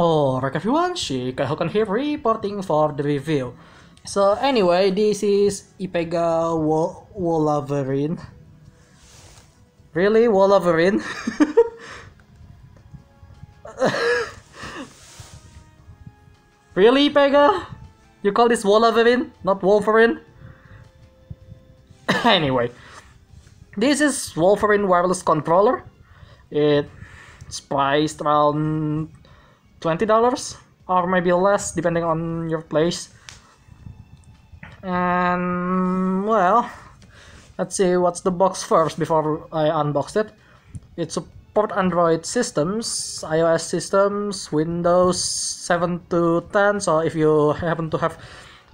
Alright everyone, Hokan here reporting for the review. So anyway, this is Ipega Wolverine. Really? Wolverine? Really, Ipega? You call this Wolverine, not Wolverine? Anyway, this is Wolverine wireless controller. It's priced around $20 or maybe less depending on your place. And well, let's see what's the box first before I unbox it. It supports Android systems, iOS systems, Windows 7 to 10. So if you happen to have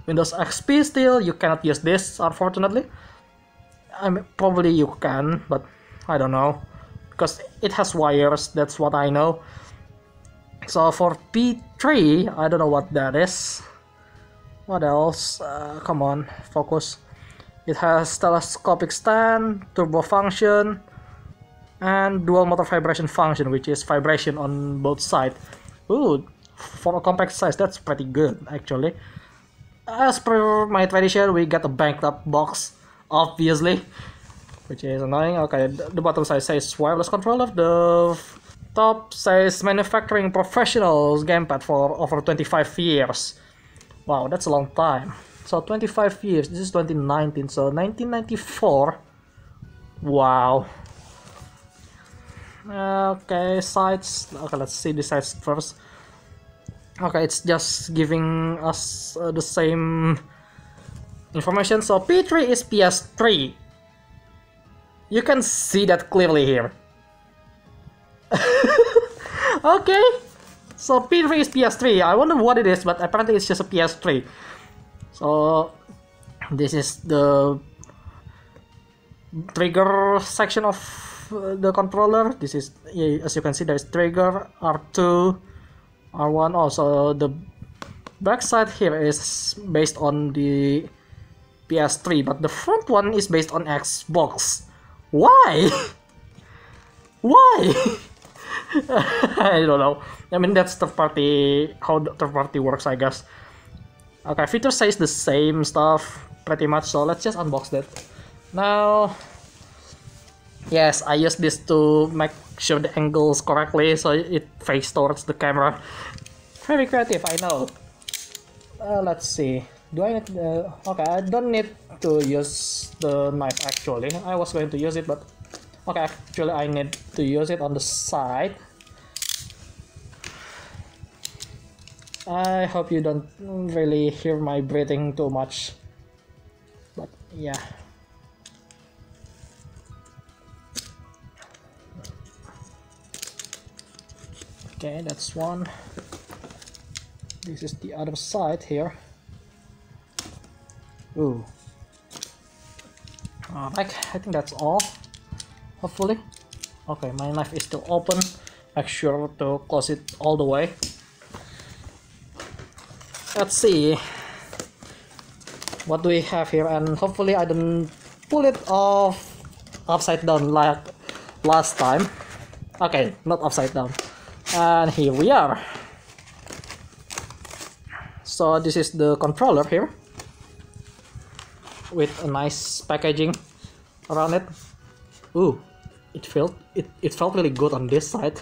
Windows XP still, you cannot use this, unfortunately. I mean, probably you can, but I don't know, because it has wires, that's what I know. So for P3, I don't know what that is. What else? Come on, focus. It has telescopic stand, turbo function, and dual motor vibration function, which is vibration on both sides. Ooh, for a compact size, that's pretty good actually. As per my tradition, we got a banked up box, obviously, which is annoying. Okay, the bottom side says wireless controller. The top says manufacturing professionals gamepad for over 25 years. Wow, that's a long time. So 25 years, this is 2019, so 1994. Wow. Okay, sides. Okay, let's see the sides first. Okay, it's just giving us the same information. So P3 is PS3. You can see that clearly here. Okay, so P3 is PS3. I wonder what it is, but apparently it's just a PS3. So this is the trigger section of the controller. This is, as you can see, there's trigger R2, R1. Also, the back side here is based on the PS3, but the front one is based on Xbox. Why? Why? I don't know. I mean, that's third party, how the third party works, I guess. Okay, feature says the same stuff pretty much, so let's just unbox that. Now, yes, I use this to make sure the angles correctly so it faces towards the camera. Very creative, I know. Let's see. Do I need okay, I don't need to use the knife actually. I was going to use it, but okay, actually I need to use it on the side. I hope you don't really hear my breathing too much, but yeah. Okay, that's one. This is the other side here. Ooh. Alright, I think that's all. Hopefully. Okay, my knife is still open. Make sure to close it all the way. Let's see what do we have here, and hopefully I don't pull it off upside down like last time. Okay, not upside down. And here we are. So this is the controller here, with a nice packaging around it. Ooh, it felt really good on this side,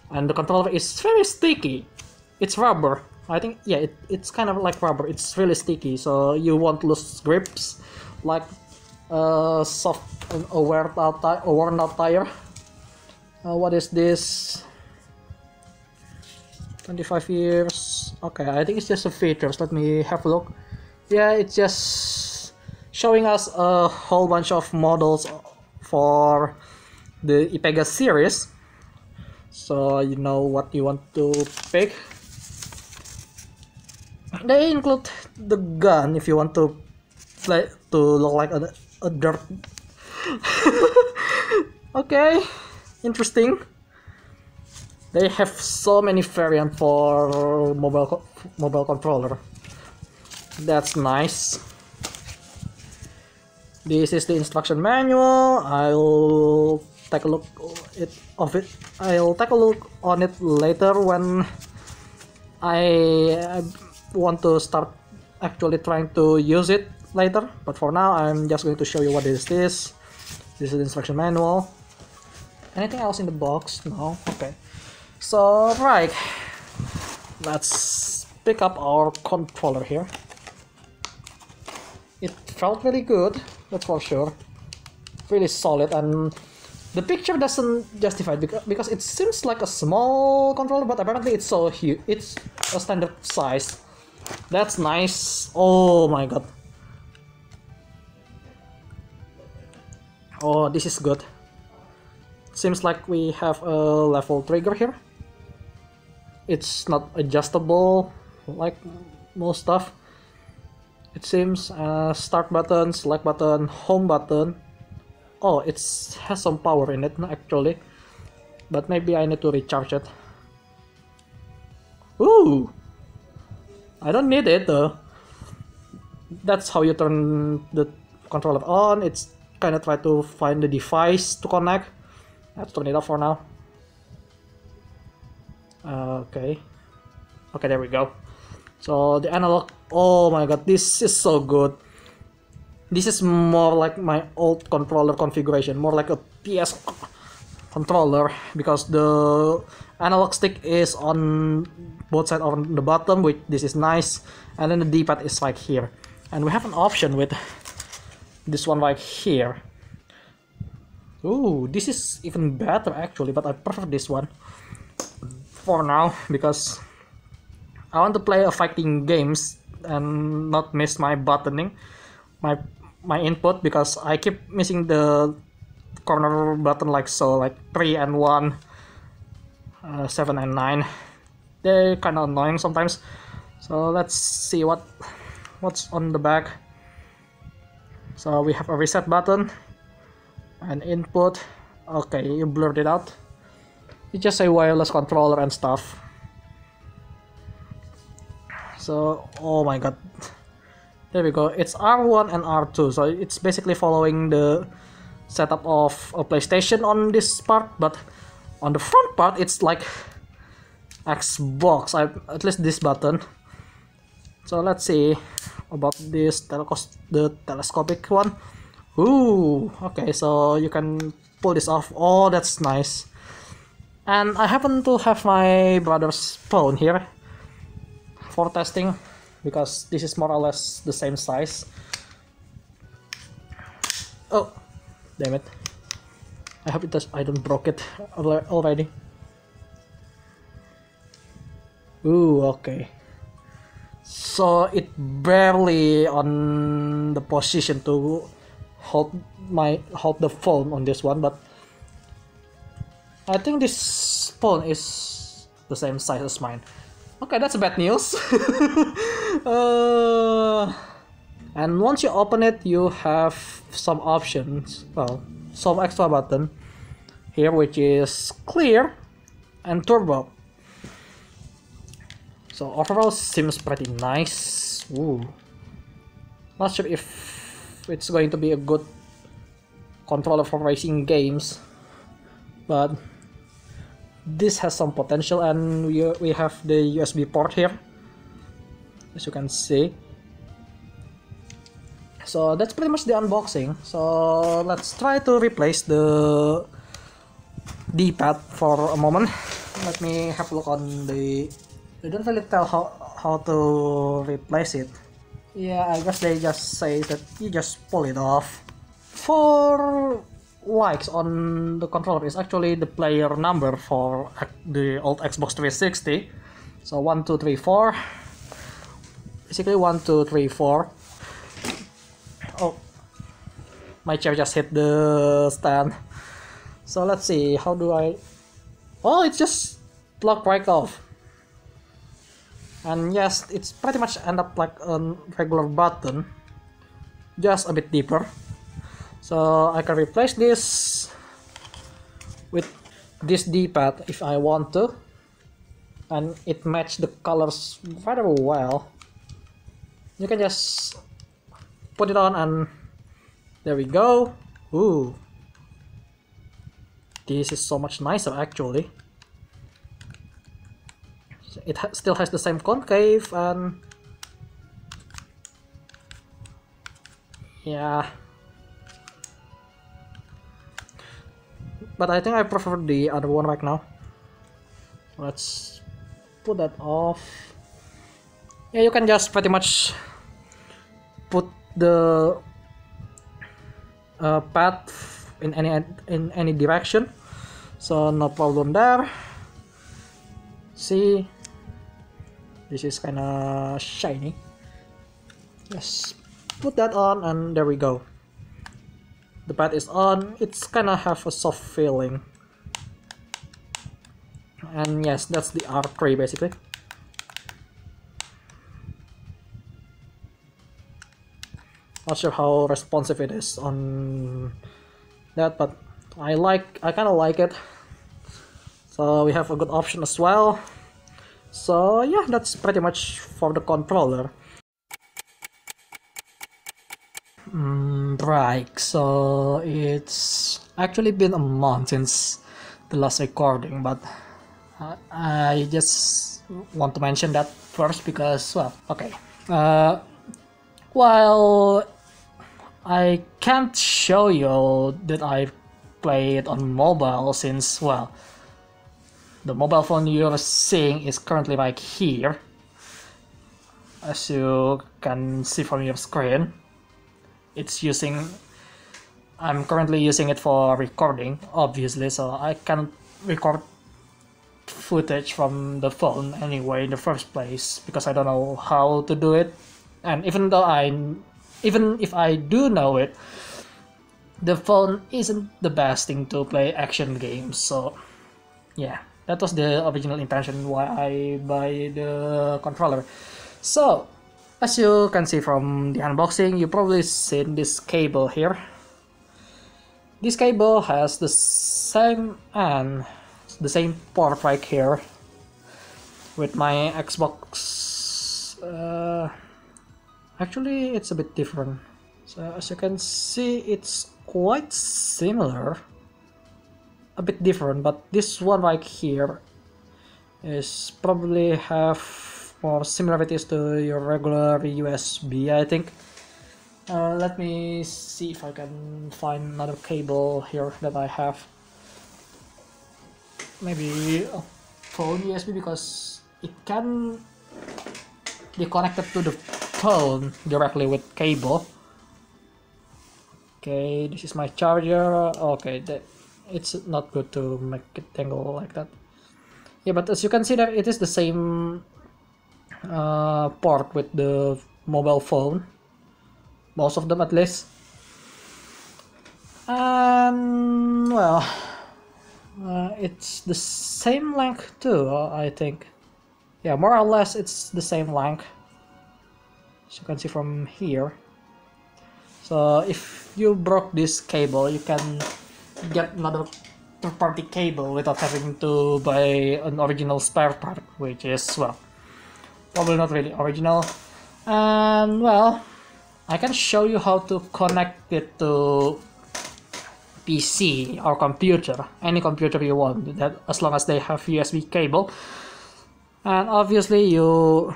and the controller is very sticky. It's rubber. I think, yeah, it's kind of like rubber. It's really sticky, so you won't lose grips like soft a worn out tire. What is this? 25 years. Okay, I think it's just the features. Let me have a look. Yeah, it's just showing us a whole bunch of models for the Ipega series, so you know what you want to pick. They include the gun if you want to play to look like a dirt. Okay, interesting. They have so many variants for mobile controller. That's nice. This is the instruction manual. I'll take a look I'll take a look on it later when I want to start actually trying to use it later, but for now I'm just going to show you what is this. This is the instruction manual. Anything else in the box? No? Okay. So, right. Let's pick up our controller here. It felt really good, that's for sure. Really solid, and the picture doesn't justify it because it seems like a small controller, but apparently it's so huge. It's a standard size. That's nice. Oh my god. Oh, this is good. Seems like we have a level trigger here. It's not adjustable like most stuff. It seems start button, select button, home button. Oh, it has some power in it actually, but maybe I need to recharge it. Ooh, I don't need it though. That's how you turn the controller on. It's kind of try to find the device to connect. Let's turn it off for now. Okay, there we go. So the analog. Oh my god, this is so good. This is more like my old controller configuration, more like a PS controller, because the analog stick is on both sides on the bottom, which this is nice, and then the D-pad is right here. And we have an option with this one right here. Ooh, this is even better actually, but I prefer this one for now because I want to play a fighting games and not miss my buttoning, my input, because I keep missing the corner button like so, like 3 and 1, 7 and 9. They're kind of annoying sometimes. So let's see what's on the back. So we have a reset button, an input. Okay, you blurred it out. It's just a wireless controller and stuff. So, oh my god. There we go. It's R1 and R2, so it's basically following the setup of a PlayStation on this part, but on the front part it's like Xbox, at least this button. So let's see about this the telescopic one. Ooh, okay, so you can pull this off. Oh, that's nice. And I happen to have my brother's phone here for testing, because this is more or less the same size. Oh, damn it. I hope I don't broke it already. Ooh, okay. So it barely on the position to hold the phone on this one, but I think this phone is the same size as mine. Okay, that's bad news. And once you open it, you have some options. Well, some extra button here, which is clear and turbo. So overall, seems pretty nice. Ooh, not sure if it's going to be a good controller for racing games, but this has some potential. And we have the USB port here, as you can see. So that's pretty much the unboxing. So let's try to replace the D-pad for a moment. Let me have a look on the... They don't really tell how to replace it. Yeah, I guess they just say that you just pull it off. 4 likes on the controller is actually the player number for the old Xbox 360. So 1, 2, 3, 4. Basically 1, 2, 3, 4. Oh, my chair just hit the stand. So let's see, how do I... Oh, it's just locked right off. And yes, it's pretty much end up like a regular button, just a bit deeper. So I can replace this with this D-pad if I want to, and it matches the colors rather well. You can just put it on and there we go. Ooh, this is so much nicer actually. it still has the same concave, and yeah, but I think I prefer the other one right now. Let's put that off. Yeah, you can just pretty much put the path in any direction, so no problem there. See, this is kind of shiny. Just put that on, and there we go. The pad is on. It's kind of have a soft feeling, and yes, that's the R3 basically. Not sure how responsive it is on that, but I kind of like it. So we have a good option as well. So yeah, that's pretty much for the controller. Right, so it's actually been a month since the last recording, but I just want to mention that first because, well, okay. While I can't show you that I play it on mobile since, well, the mobile phone you're seeing is currently right here, as you can see from your screen. I'm currently using it for recording, obviously, so I can't record footage from the phone anyway in the first place because I don't know how to do it. And even if I do know it, the phone isn't the best thing to play action games. So yeah, that was the original intention why I buy the controller. So as you can see from the unboxing, you probably seen this cable here. This cable has the same port right here with my Xbox. Actually, it's a bit different. So as you can see, it's quite similar, a bit different, but this one right here is probably have more similarities to your regular USB, I think. Let me see if I can find another cable here that I have. Maybe a phone USB, because it can be connected to the phone directly with cable. Okay, this is my charger. Okay, it's not good to make it tangle like that. Yeah, but as you can see that it is the same port with the mobile phone, most of them at least. And well, it's the same length too, I think. Yeah, more or less it's the same length, as you can see from here. So if you broke this cable, you can get another third-party cable without having to buy an original spare part, which is, well, probably not really original. And well, I can show you how to connect it to PC or computer, any computer you want, that as long as they have USB cable. And obviously you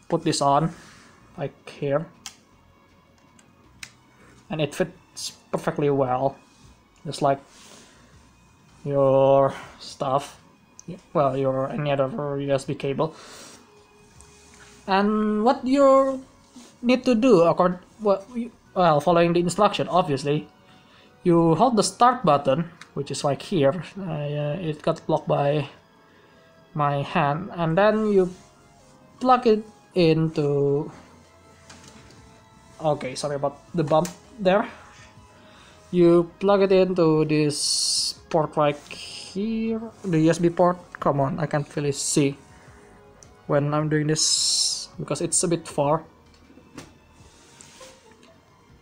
put this on like here, and it fits perfectly well, just like your stuff, well, your any other USB cable. And what you need to do, well, following the instruction, obviously, you hold the start button, which is like here. It got blocked by my hand, and then you plug it into, okay, sorry about the bump there. You plug it into this port right here, the USB port. Come on, I can't really see when I'm doing this because it's a bit far.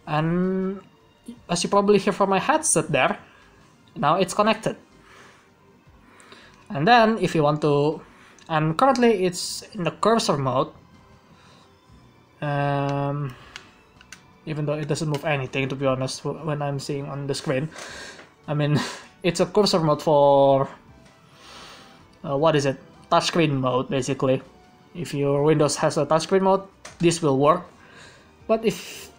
And as you probably hear from my headset there, now it's connected. And then if you want to, and currently it's in the cursor mode, even though it doesn't move anything, to be honest, when I'm seeing on the screen. I mean, it's a cursor mode for what is it, touchscreen mode basically. If your Windows has a touchscreen mode, this will work. But if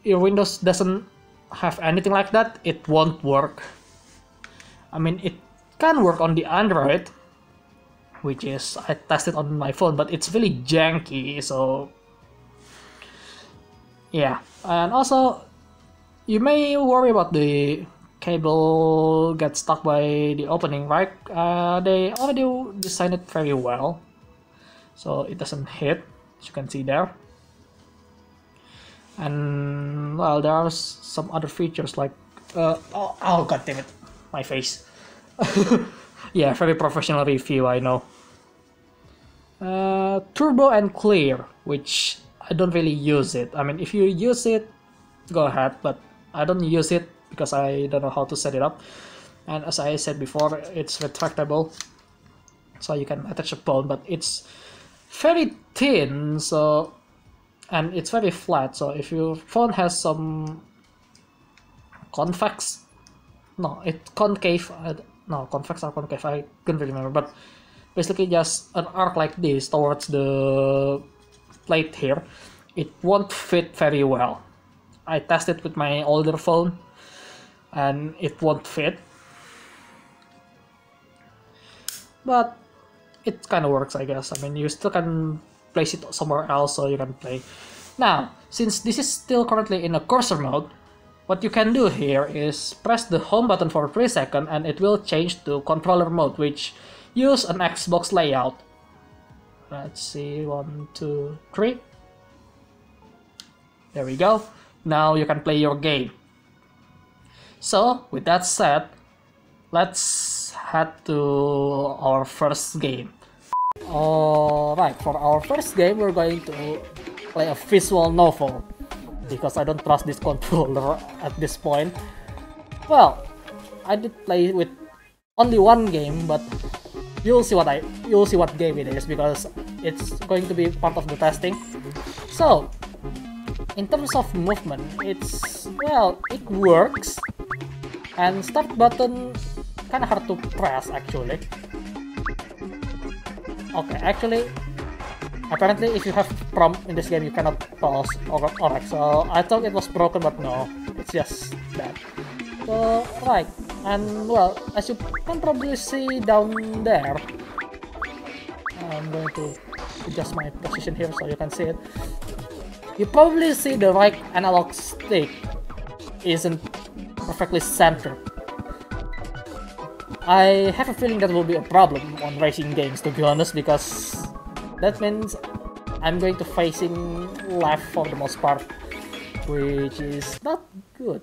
your Windows doesn't have anything like that, it won't work. I mean, it can work on the Android, which is I tested on my phone, but it's really janky, so yeah. And also, you may worry about the cable get stuck by the opening, right? They already designed it very well, so it doesn't hit, as you can see there. And well, there are some other features like oh god damn it, my face. Yeah, very professional review, I know. Turbo and clear, which I don't really use it. I mean, if you use it, go ahead, but I don't use it because I don't know how to set it up. And as I said before, it's retractable, so you can attach a phone, but it's very thin, so, and it's very flat, so if your phone has some convex, no, it's concave, no, convex or concave, I couldn't remember, but basically just an arc like this towards the plate here, it won't fit very well. I tested with my older phone and it won't fit, but it kind of works, I guess. I mean, you still can place it somewhere else so you can play. Now, since this is still currently in a cursor mode, what you can do here is press the home button for 3 seconds and it will change to controller mode, which use an Xbox layout. Let's see, 1, 2, 3. There we go. Now you can play your game. So, with that said, let's head to our first game. Alright, for our first game, we're going to play a visual novel, because I don't trust this controller at this point. Well, I did play with only one game, but you'll see what game it is, because it's going to be part of the testing. So, in terms of movement, it's, well, it works, and start button kinda hard to press actually. Okay, actually, apparently if you have prompt in this game you cannot pause or X, so I thought it was broken, but no, it's just that. So, right, and well, as you can probably see down there, I'm going to adjust my position here so you can see it. You probably see the right analog stick isn't perfectly centered. I have a feeling that will be a problem on racing games, to be honest, because that means I'm going to facing left for the most part, which is not good.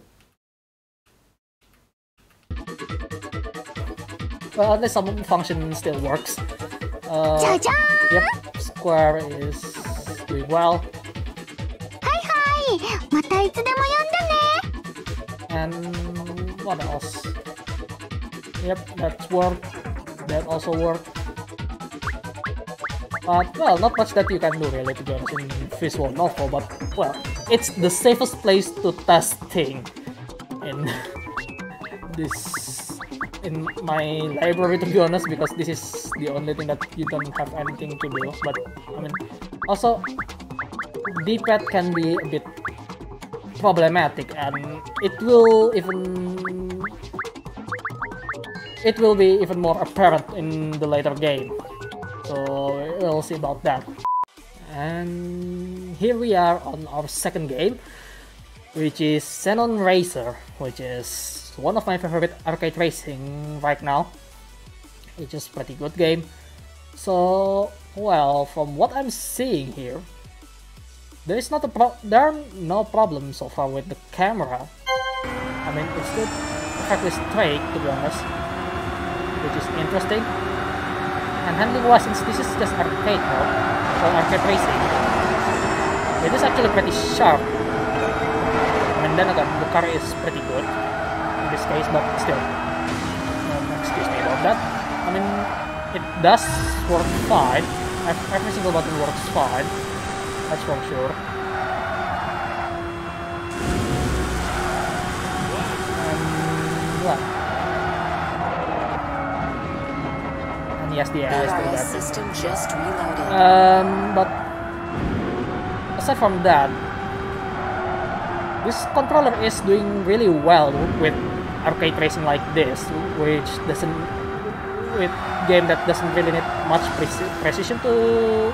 Well, at least some function still works. Yep, square is doing well. And what else? Yep, that's worked. That also worked. But, well, not much that you can do really, to be honest, in visual novel, but, well, it's the safest place to test things in in my library, to be honest, because this is the only thing that you don't have anything to do. But, I mean, also, D-pad can be a bit problematic, and it will be even more apparent in the later game, so we'll see about that. And here we are on our second game, which is Xenon Racer, which is one of my favorite arcade racing right now, which is a pretty good game. So, well, from what I'm seeing here, there are no problems so far with the camera. I mean, it's still perfectly straight, to be honest, which is interesting. And handling wise, since this is just arcade mode, or arcade racing, it is actually pretty sharp. And then again, the car is pretty good in this case, but still, excuse me about that. I mean, it does work fine. Every single button works fine, that's for sure. And yes, the AI is pretty bad. System just reloaded. But aside from that, this controller is doing really well with arcade racing like this, which doesn't, with game that doesn't really need much precision to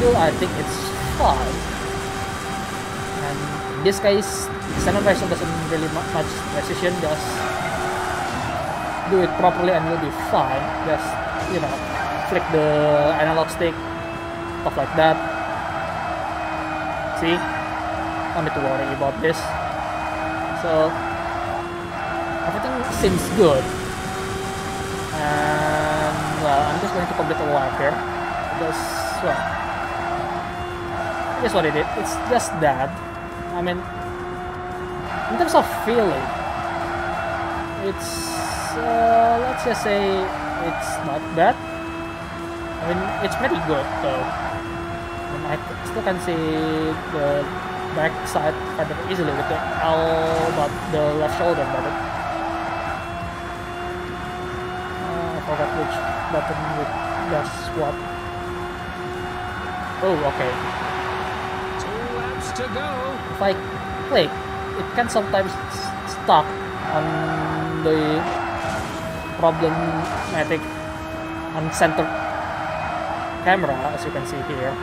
do. I think it's fine. And in this case, Xenon version doesn't really much precision. Just do it properly and you'll be fine. Just, you know, flick the analog stick, stuff like that. See, don't need to worry about this. So everything seems good. And well, I'm just going to complete a lap here because, well, here's what it is. It's just that. I mean, in terms of feeling, it's let's just say it's not bad. I mean, it's pretty good though. I mean, I still can see the back side kind of easily with the L, but the left shoulder button. I forgot which button does what. Oh, okay. 2 laps to go. If I click, it can sometimes stuck on the problematic uncentered camera, as you can see here.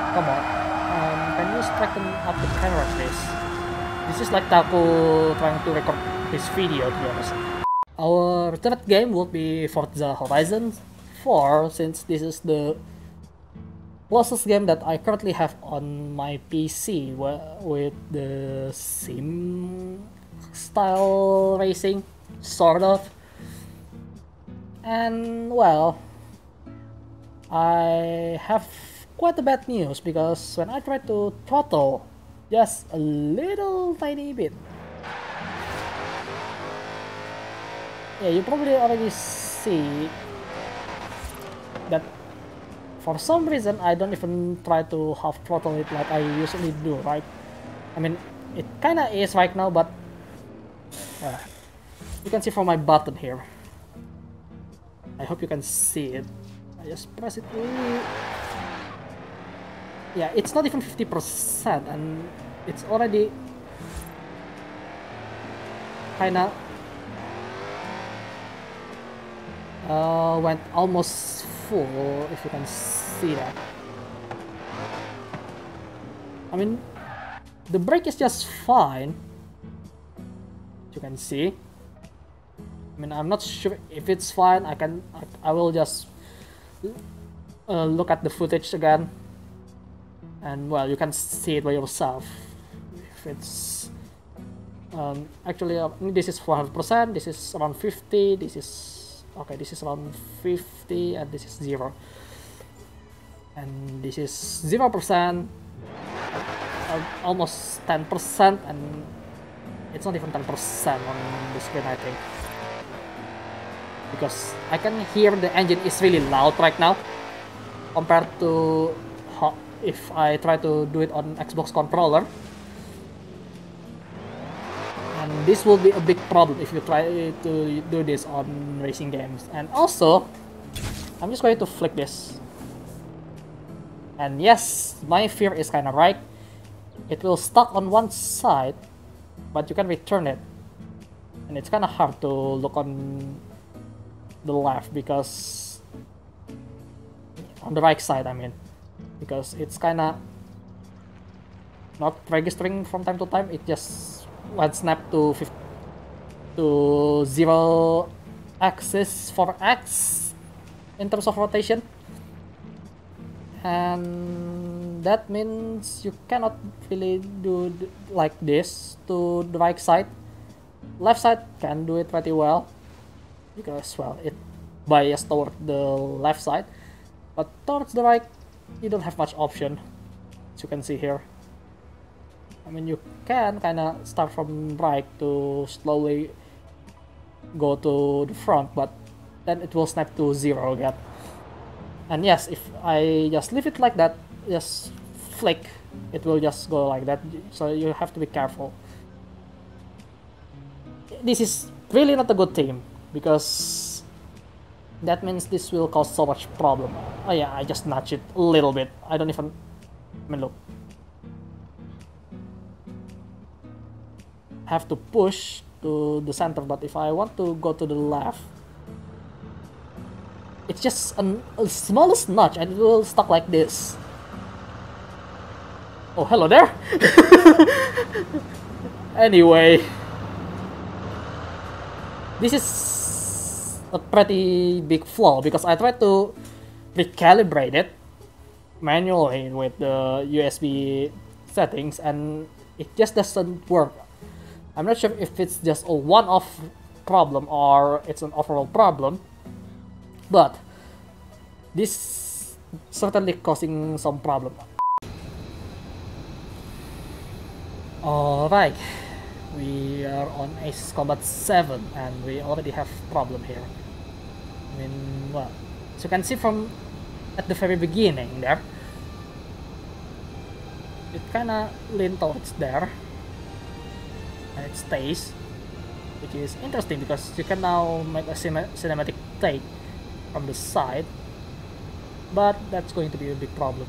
Come on, can you straighten up the camera, please? This is like Taku trying to record this video, to be honest. Our third game will be Forza Horizon 4, since this is the closest game that I currently have on my PC with the sim style racing, sort of. And well, I have quite a bad news, because when I try to throttle just a little tiny bit, yeah, you probably already see that for some reason I don't even try to half throttle it like I usually do, right? I mean, it kinda is right now, but you can see from my button here. I hope you can see it. I just press it really. Yeah, it's not even 50%, and it's already kinda went almost full, if you can see that. I mean, the brake is just fine, as you can see. I mean, I'm not sure if it's fine. I will just look at the footage again, and well, you can see it by yourself. If it's actually this is 400%, this is around 50, this is okay, this is around 50, and this is 0, and this is 0%, almost 10%, and it's not even 10% on the screen, I think, because I can hear the engine is really loud right now compared to if I try to do it on Xbox controller. And this will be a big problem if you try to do this on racing games. And also, I'm just going to flick this. And yes, my fear is kind of right. It will stuck on one side, but you can return it. And it's kind of hard to look on the left, because on the right side, I mean, because it's kind of not registering from time to time. It just went snap to 0 axis for X in terms of rotation, and that means you cannot really do like this to the right side. Left side can do it pretty well, because well, it biased toward the left side, but towards the right you don't have much option, as you can see here. I mean, you can kind of start from right to slowly go to the front, but then it will snap to 0 again. And yes, if I just leave it like that, just flick, it will just go like that, so you have to be careful. This is really not a good thing, because That means this will cause so much problem. Oh yeah, I just nudge it a little bit. I don't even... I mean, look. Have to push to the center, but if I want to go to the left, it's just a smallest nudge and it will stuck like this. Oh, hello there! Anyway, this is a pretty big flaw because I tried to recalibrate it manually with the USB settings and it just doesn't work. I'm not sure if it's just a one-off problem or it's an overall problem, but this certainly causing some problem. Alright, we are on Ace Combat 7 and we already have problem here. I mean, well, as you can see from at the very beginning there, it kinda leaned towards there and it stays, which is interesting because you can now make a cinematic take from the side, but that's going to be a big problem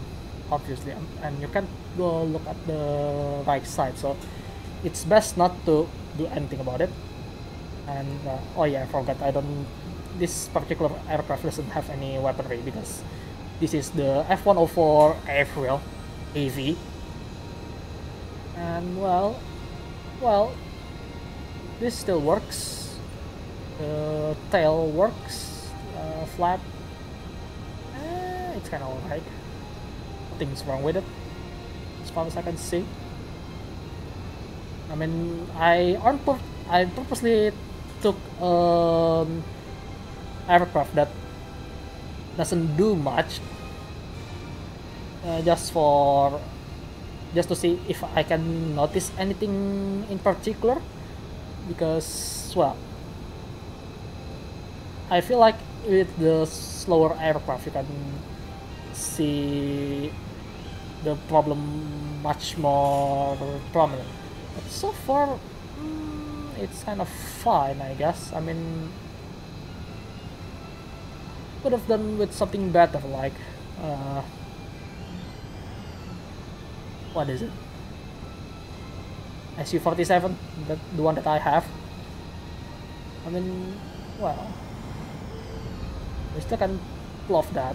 obviously, and you can't go look at the right side, so it's best not to do anything about it. And oh yeah, I forgot, this particular aircraft doesn't have any weaponry because this is the F-104 airfoil AV, and well, this still works. The tail works, flap, it's kind of alright. Nothing's wrong with it, as far as I can see. I mean, I purposely took aircraft that doesn't do much, just to see if I can notice anything in particular, because well, I feel like with the slower aircraft you can see the problem much more prominent. But so far, it's kind of fine, I guess. I mean, could have done with something better, like what is it? SU-47, the one that I have. I mean, well, we still can pull off that,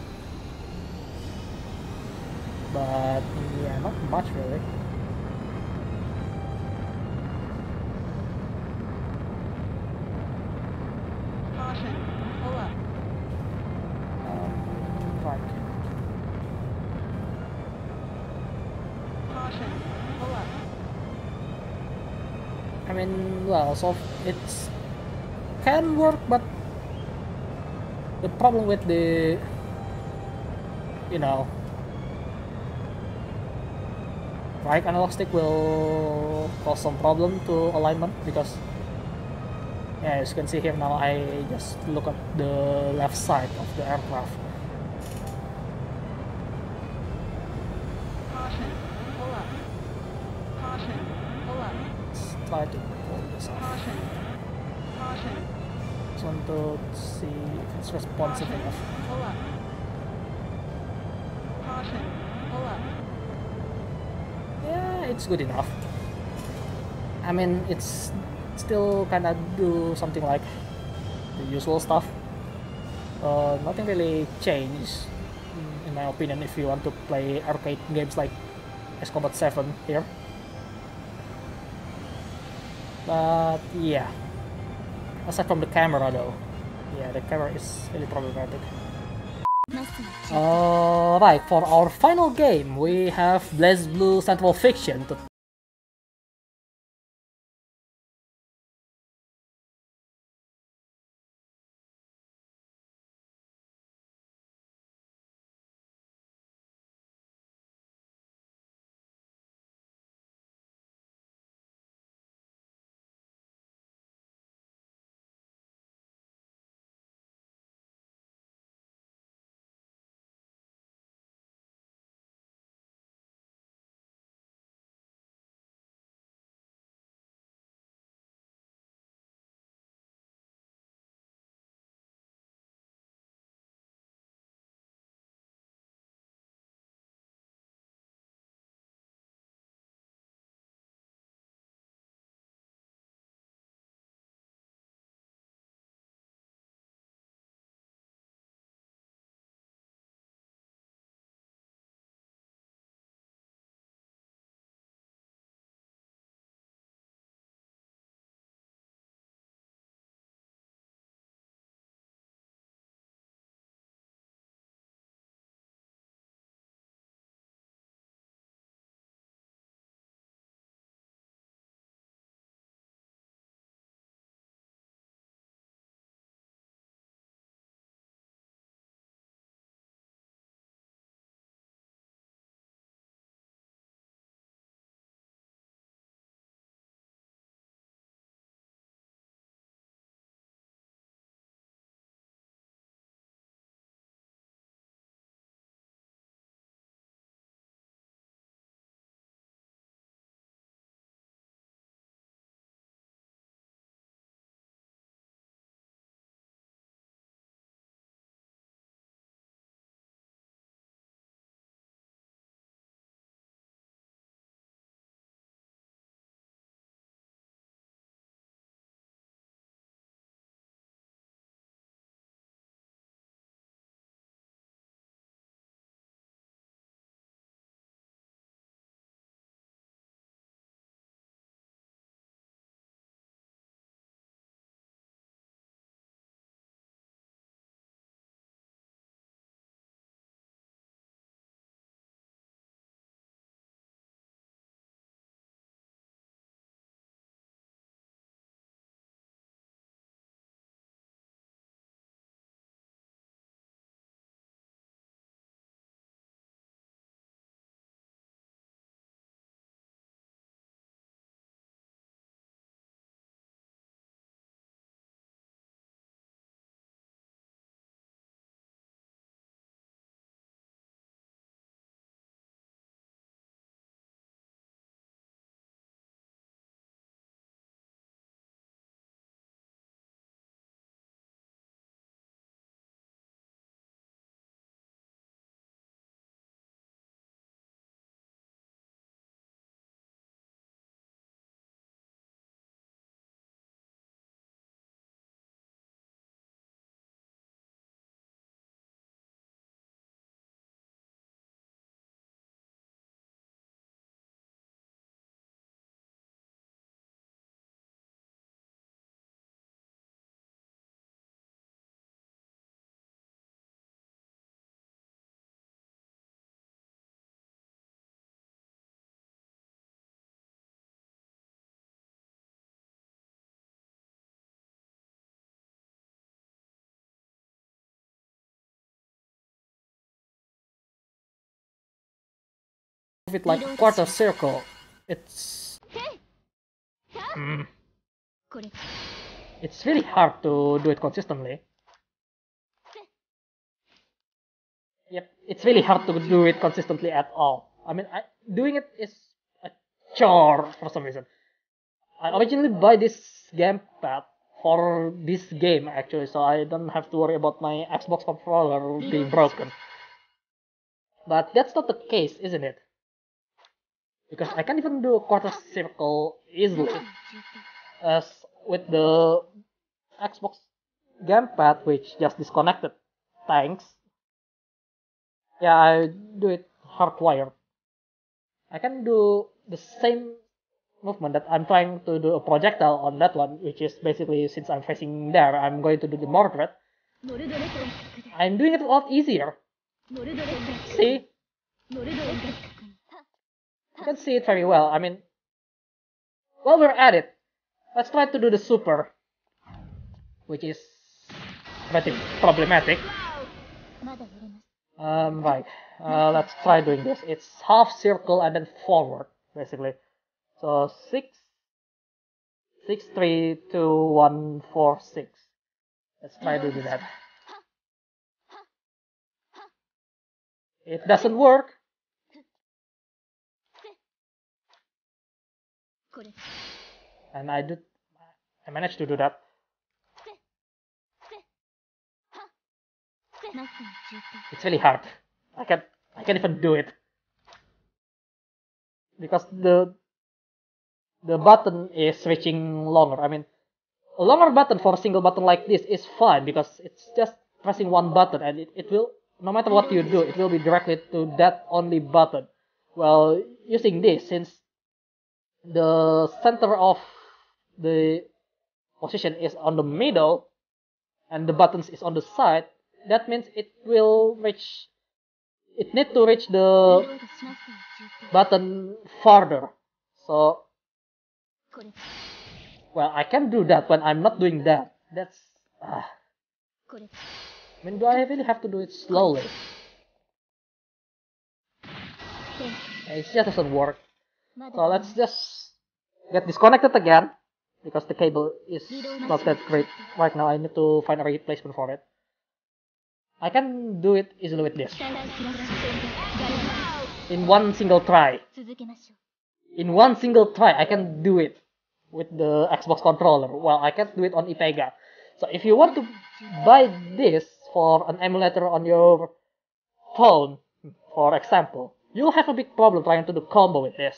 but yeah, not much really. Caution, pull up. Right. Caution, pull up. I mean, well, so it's can work, but the problem with the, you know, right analog stick will cause some problem to alignment, because yeah, as you can see here now, I just look at the left side of the aircraft. Caution, pull up. Caution, pull up. Let's try to pull this off. Caution, caution. Just want to see if it's responsive Caution, enough. pull up. Caution, pull up. Yeah, it's good enough. I mean, it's still kind of do something like the usual stuff. Nothing really changed, in my opinion, if you want to play arcade games like Ace Combat 7 here. But yeah, aside from the camera though, yeah, the camera is really problematic. Alright, for our final game, we have BlazBlue Central Fiction to move it like quarter circle, it's it's really hard to do it consistently. Yep, it's really hard to do it consistently at all. I mean, doing it is a chore for some reason. I originally buy this gamepad for this game actually, so I don't have to worry about my Xbox controller being broken. But that's not the case, isn't it? Because I can't even do a quarter circle easily. As with the Xbox gamepad, which just disconnected. Thanks. Yeah, I do it hardwired. I can do the same movement that I'm trying to do a projectile on that one, which is basically, since I'm facing there, I'm going to do the Mordred. I'm doing it a lot easier. See? You can see it very well. I mean, while we're at it, let's try to do the super, which is pretty problematic. Right. Let's try doing this. It's half circle and then forward, basically. So 6, 6, 3, 2, 1, 4, 6. Let's try to do that. It doesn't work. And I managed to do that. It's really hard. I can't even do it because the button is reaching longer. I mean, a longer button for a single button like this is fine because it's just pressing one button and it will, no matter what you do, it will be directly to that only button. Well, using this, since the center of the position is on the middle and the buttons is on the side, that means it needs to reach the button farther. So, well, I can do that when I'm not doing that. That's, I mean, do I really have to do it slowly? It just doesn't work. So let's just get disconnected again, because the cable is not that great right now. I need to find a replacement for it. I can do it easily with this. In one single try. In one single try, I can do it with the Xbox controller. Well, I can't do it on Ipega. So if you want to buy this for an emulator on your phone, for example, you'll have a big problem trying to do combo with this.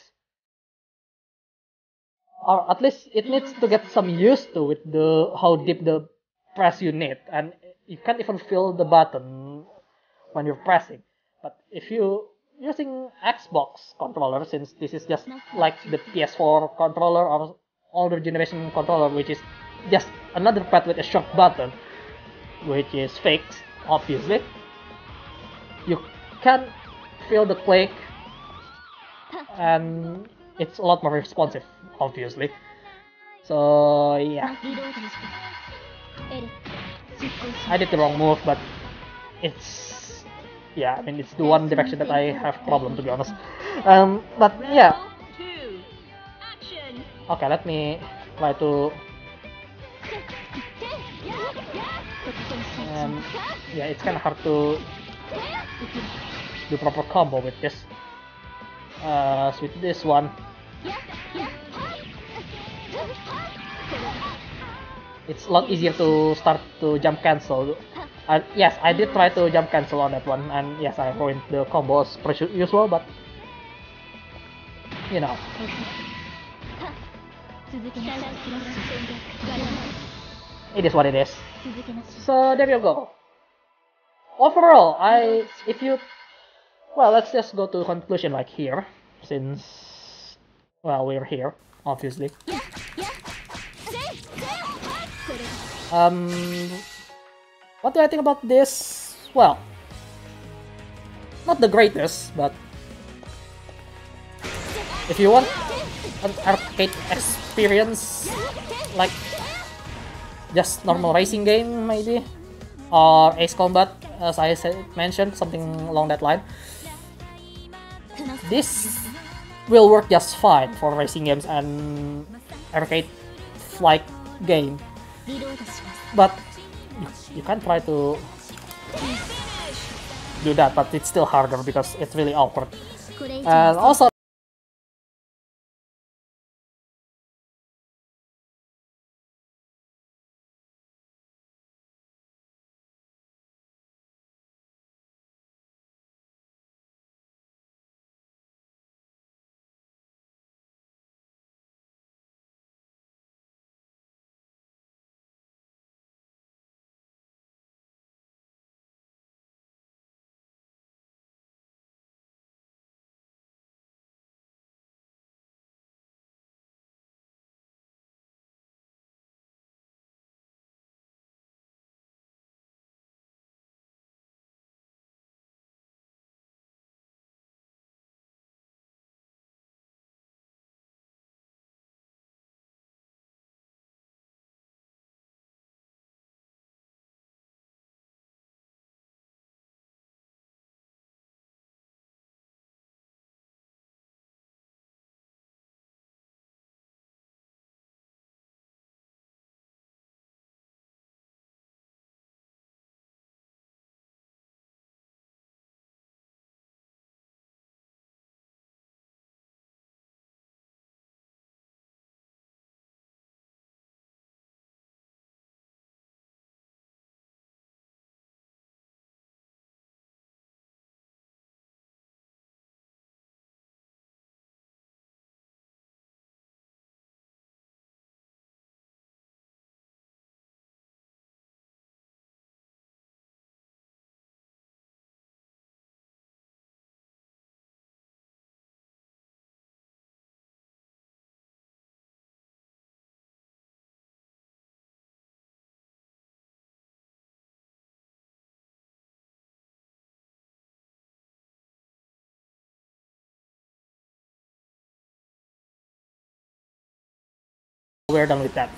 Or at least it needs to get some used to with how deep the press you need, and you can't even feel the button when you're pressing. But if you using Xbox controller, since this is just like the PS4 controller or older generation controller, which is just another pad with a short button, which is fixed, obviously, you can feel the click, and it's a lot more responsive, obviously. So yeah, I did the wrong move, but it's, yeah, I mean, it's the one direction that I have problem, to be honest. But yeah. Okay, let me try to. Yeah, it's kind of hard to do proper combo with this. With this one, it's a lot easier to start to jump cancel. Yes, I did try to jump cancel on that one, and yes, I ruined the combo as per usual, but you know. It is what it is. So there you go. Overall, well, let's just go to conclusion like here, since, well, we're here, obviously. What do I think about this? Well, not the greatest, but if you want an arcade experience, like just normal racing game maybe, or Ace Combat, as I mentioned, something along that line, this will work just fine for racing games and arcade-like game. But you can try to do that, but it's still harder because it's really awkward. And also, we're done with that.